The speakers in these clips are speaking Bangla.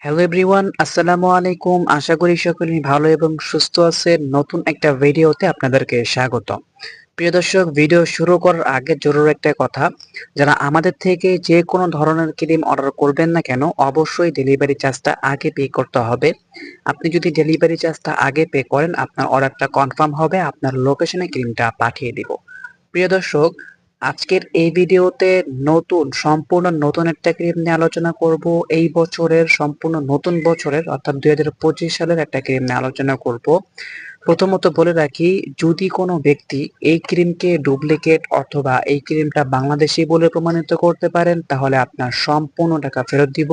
হ্যালো এভরিওয়ান, আসসালামু আলাইকুম। আশা করি সকলেই ভালো এবং সুস্থ আছেন। নতুন একটা ভিডিওতে আপনাদেরকে স্বাগতম। প্রিয় দর্শক, ভিডিও শুরু করার আগে জরুরি একটা কথা, যারা আমাদের থেকে যে কোনো ধরনের ক্রিম অর্ডার করবেন না কেন, অবশ্যই ডেলিভারি চার্জটা আগে পে করতে হবে। আপনি যদি ডেলিভারি চার্জটা আগে পে করেন, আপনার অর্ডারটা কনফার্ম হবে, আপনার লোকেশনে ক্রিমটা পাঠিয়ে দিব। প্রিয় দর্শক, আজকের এই ভিডিওতে সম্পূর্ণ নতুন একটা ক্রিম নিয়ে আলোচনা করব। এই বছরের সম্পূর্ণ নতুন বছরের অর্থাৎ 2025 সালের একটা ক্রিম নিয়ে আলোচনা করব। প্রথমত বলে রাখি, যদি কোনো ব্যক্তি এই ক্রিমকে ডুপ্লিকেট অথবা এই ক্রিমটা বাংলাদেশি বলে প্রমাণিত করতে পারেন, তাহলে আপনার সম্পূর্ণ টাকা ফেরত দিব।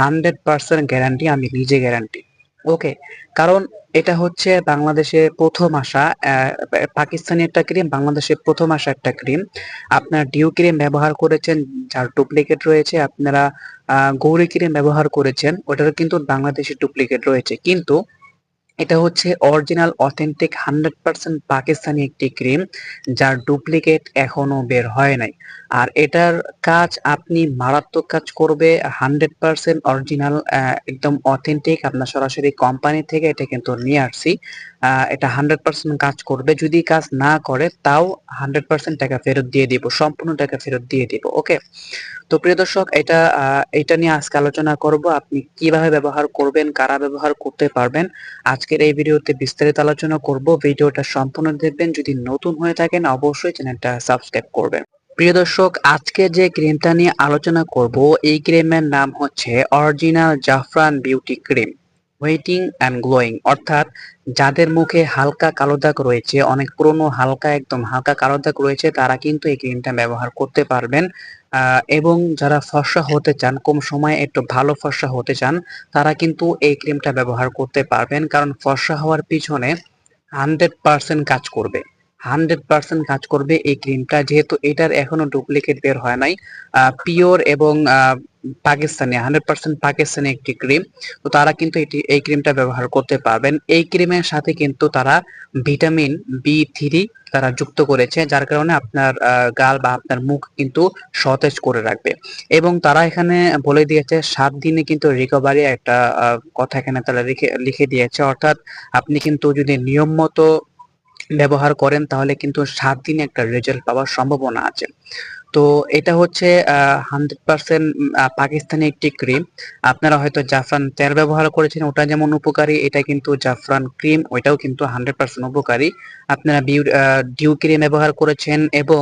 100% গ্যারান্টি, আমি নিজে গ্যারান্টি। ওকে, কারণ এটা হচ্ছে বাংলাদেশে প্রথম আসা পাকিস্তানি একটা ক্রিম, বাংলাদেশে প্রথম আসা একটা ক্রিম। আপনার ডিউ ক্রিম ব্যবহার করেছেন, যার ডুপ্লিকেট রয়েছে। আপনারা গৌরী ক্রিম ব্যবহার করেছেন, ওটার কিন্তু বাংলাদেশি ডুপ্লিকেট রয়েছে। কিন্তু এটা হচ্ছে অরিজিনাল অথেন্টিক 100% পাকিস্তানি একটি ক্রিম, যার ডুপ্লিকেট এখনো বের হয় নাই। আর এটার কাজ আপনি মারাত্মক কাজ করবে। 100% অরিজিনাল, একদম অথেন্টিক। আপনার সরাসরি কোম্পানি থেকে এটা কিন্তু নিয়ে আসছি। এটা 100% কাজ করবে। যদি কাজ না করে তাও 100% টাকা ফেরত দিয়ে দিব, সম্পূর্ণ টাকা ফেরত দিয়ে দিব। ওকে, তো প্রিয় দর্শক, এটা নিয়ে আজকে আলোচনা করব। আপনি কিভাবে ব্যবহার করবেন, কারা ব্যবহার করতে পারবেন, আজকের এই ভিডিওতে বিস্তারিত আলোচনা করব। ভিডিওটা সম্পূর্ণ দেখবেন। যদি নতুন হয়ে থাকেন অবশ্যই চ্যানেলটা সাবস্ক্রাইব করবেন। প্রিয় দর্শক, আজকে যে ক্রিমটা নিয়ে আলোচনা করব, এই ক্রিমের নাম হচ্ছে original Zafran beauty cream waiting and glowing. অর্থাৎ যাদের মুখে হালকা কালো দাগ রয়েছে, অনেক পুরনো একদম হালকা কালো দাগ রয়েছে, তারা কিন্তু এই ক্রিমটা ব্যবহার করতে পারবেন। এবং যারা ফর্সা হতে চান, কম সময়ে একটু ভালো ফর্সা হতে চান, তারা কিন্তু এই ক্রিমটা ব্যবহার করতে পারবেন। কারণ ফর্সা হওয়ার পিছনে 100% কাজ করবে। 100% কাজ করবে এই ক্রিমটা, যেহেতু এটার এখনো ডুপ্লিকেট বের হয় নাই। পিওর এবং পাকিস্তানি, 100% পাকিস্তানি একটি ক্রিম। তো তারা কিন্তু এই ক্রিমটা ব্যবহার করতে পারবেন। এই ক্রিমের সাথে কিন্তু তারা ভিটামিন B3 তারা যুক্ত করেছে, যার কারণে আপনার গাল বা আপনার মুখ কিন্তু সতেজ করে রাখবে। এবং তারা এখানে বলে দিয়েছে 7 দিনে কিন্তু রিকভারি একটা কথা এখানে তারা লিখে দিয়েছে। অর্থাৎ আপনি কিন্তু যদি নিয়ম মতো ব্যবহার করেন, তাহলে কিন্তু 7 দিনে একটা রেজাল্ট পাওয়ার সম্ভাবনা আছে। তো এটা হচ্ছে 100% পাকিস্তানি একটি ক্রিম। আপনারা হয়তো জাফরান তেল ব্যবহার করেছেন, ওটা যেমন উপকারী, এটা কিন্তু জাফরান ক্রিম, ওইটাও কিন্তু 100% উপকারী। আপনারা ডিউ ক্রিম ব্যবহার করেছেন এবং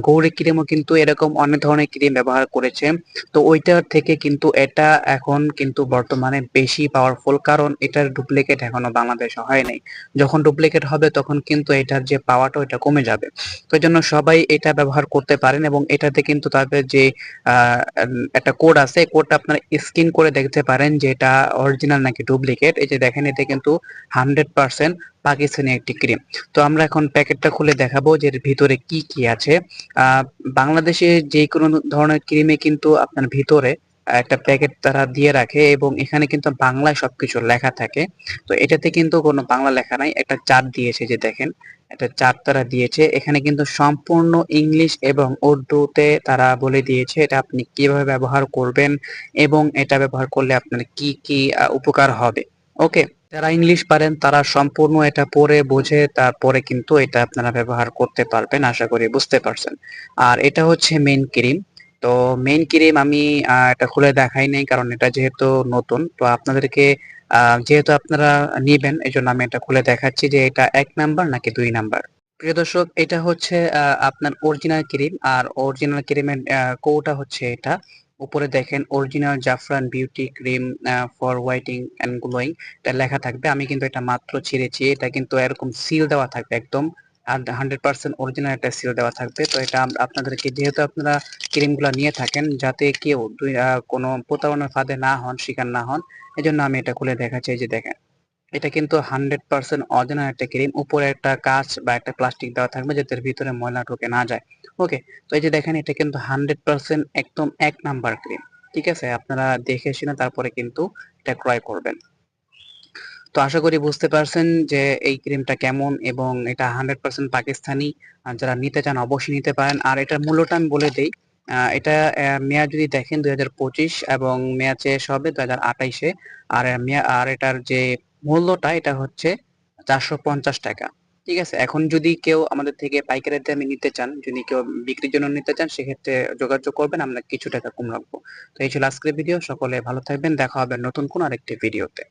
গৌরী ক্রিমও কিন্তু এরকম অনেক ধরনের ক্রিম ব্যবহার করেছেন। তো ওইটার থেকে কিন্তু এটা এখন কিন্তু বর্তমানে বেশি পাওয়ারফুল, কারণ এটার ডুপ্লিকেট এখনো বাংলাদেশে হয় নাই। যখন ডুপ্লিকেট হবে তখন কিন্তু এটার যে পাওয়ারটা ওইটা কমে যাবে। তো এই জন্য সবাই এটা ব্যবহার করতে পারেন। এবং এটাতে কিন্তু তাদের যে একটা কোড আছে, কোডটা আপনার স্ক্যান করে দেখতে পারেন যে এটা অরিজিনাল নাকি ডুপ্লিকেট। এই যে দেখেন, এতে কিন্তু 100% পাকিস্তানি একটি ক্রিম। তো আমরা এখন প্যাকেটটা খুলে দেখাবো যে এর ভিতরে কি কি আছে। আহ বাংলাদেশে যে কোনো ধরনের ক্রিমে কিন্তু আপনার ভিতরে একটা প্যাকেট তারা দিয়ে রাখে, এবং এখানে কিন্তু বাংলায় সবকিছু লেখা থাকে। তো এটাতে কিন্তু কোনো বাংলা লেখা নাই, একটা চার্ট দিয়েছে, যে দেখেন একটা চার্ট তারা দিয়েছে। এখানে কিন্তু সম্পূর্ণ ইংলিশ এবং উর্দুতে তারা বলে দিয়েছে এটা আপনি কিভাবে ব্যবহার করবেন, এবং এটা ব্যবহার করলে আপনার কি কি উপকার হবে। ওকে, যারা ইংলিশ পারেন তারা সম্পূর্ণ এটা পড়ে বুঝে তারপরে কিন্তু এটা আপনারা ব্যবহার করতে পারবেন। আশা করি বুঝতে পারছেন। আর এটা হচ্ছে মেইন ক্রিম। তো মেইন ক্রিম আমি এটা খুলে দেখাই নাই, কারণ এটা যেহেতু নতুন, তো আপনাদেরকে যেহেতু আপনারা নিবেন, এই জন্য আমি এটা খুলে দেখাচ্ছি যে এটা 1 নাম্বার নাকি 2 নাম্বার। প্রিয় দর্শক, এটা হচ্ছে আপনার অরিজিনাল ক্রিম। আর অরিজিনাল ক্রিমের কোডটা হচ্ছে এটা। উপরে দেখেন original Zafran beauty cream for whitening and glowing, এটা লেখা থাকবে। আমি কিন্তু এটা মাত্র ছিঁড়েছি, এটা কিন্তু এরকম সিল দেওয়া থাকবে একদম। আর 100% অরিজিনাল একটা সিল দেওয়া থাকবে। তো এটা আপনাদেরকে, যেহেতু আপনারা ক্রিমগুলো নিয়ে থাকেন, যাতে কেউ কোনো প্রতারণার ফাঁদে না হন, শিকার না হন, এই জন্য আমি এটা খুলে দেখাচ্ছি। এই যে দেখেন, এটা কিন্তু 100% অরিজিনাল একটা ক্রিম। উপরে একটা কাঁচ বা একটা প্লাস্টিক দেওয়া থাকবে যাতে এর ভিতরে ময়লা ঢুকে না যায়। ওকে, তো এই যে দেখেন, এটা কিন্তু 100% একদম 1 নাম্বার ক্রিম। ঠিক আছে, আপনারা দেখে শুনে তারপরে কিন্তু এটা ক্রয় করবেন। তো আশা করি বুঝতে পারছেন যে এই ক্রিমটা কেমন, এবং এটা 100% পাকিস্তানি। যারা নিতে চান অবশ্যই নিতে পারেন। আর এটার মূল্যটা আমি বলে দেই, এটা মেয়াদ যদি দেখেন ২০২৫ এবং মেয়াদ শেষ হবে ২০২৮-এ। আর এটার যে মূল্যটা এটা হচ্ছে ৳৪৫০। ঠিক আছে? এখন যদি কেউ আমাদের থেকে পাইকারি দামে নিতে চান, যদি কেউ বিক্রির জন্য নিতে চান সেক্ষেত্রে যোগাযোগ করবেন। আমরা কিছু টাকা কম রাখবো। তো এই ছিল আজকের ভিডিও। সকলে ভালো থাকবেন। দেখা হবে নতুন কোনো আরেকটি ভিডিওতে।